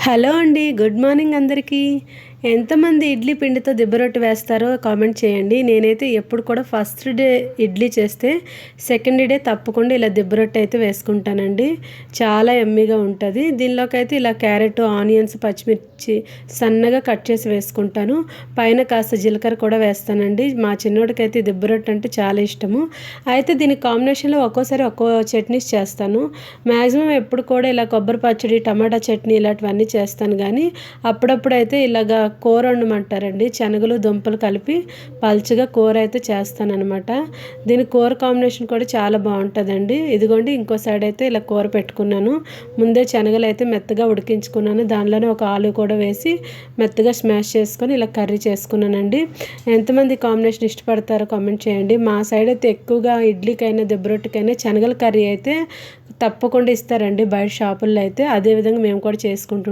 Hello అండి. Good morning అందరికీ. ఎంతమంది ఇడ్లీ పిండితో దిబ్బ రొట్టె వేస్తారో కామెంట్ చేయండి. నేనైతే ఎప్పుడు కూడా ఫస్ట్ డే ఇడ్లీ చేస్తే సెకండ్ డే తప్పకుండా ఇలా దిబ్బ రొట్టె అయితే వేసుకుంటానండి. చాలా యమ్మీగా ఉంటుంది. దీనిలోకైతే ఇలా క్యారెట్, ఆనియన్స్, పచ్చిమిర్చి సన్నగా కట్ చేసి వేసుకుంటాను. పైన కాస్త జీలకర్ర కూడా వేస్తానండి. మా చిన్నోడికైతే దిబ్బ రొట్టె అంటే చాలా ఇష్టము. అయితే దీనికి కాంబినేషన్లో ఒక్కోసారి ఒక్కో చట్నీస్ చేస్తాను. మ్యాక్సిమం ఎప్పుడు కూడా ఇలా కొబ్బరి పచ్చడి, టమాటా చట్నీ ఇలాంటివన్నీ చేస్తాను. కానీ అప్పుడప్పుడు అయితే ఇలాగా కూర వండమంటారండి. శనగలు, దుంపలు కలిపి పల్చగా కూర అయితే చేస్తానన్నమాట. దీని కూర కాంబినేషన్ కూడా చాలా బాగుంటుందండి. ఇదిగోండి ఇంకో సైడ్ అయితే ఇలా కూర పెట్టుకున్నాను. ముందే శనగలు అయితే మెత్తగా ఉడికించుకున్నాను. దానిలోనే ఒక ఆలు కూడా వేసి మెత్తగా స్మాష్ చేసుకొని ఇలా కర్రీ చేసుకున్నానండి. ఎంతమంది కాంబినేషన్ ఇష్టపడతారో కామెంట్ చేయండి. మా సైడ్ అయితే ఎక్కువగా ఇడ్లీకైనా దిబ్బ రొట్టెకైనా శనగల కర్రీ అయితే తప్పకుండా ఇస్తారండి బయట షాపుల్లో అయితే. అదేవిధంగా మేము కూడా చేసుకుంటాం.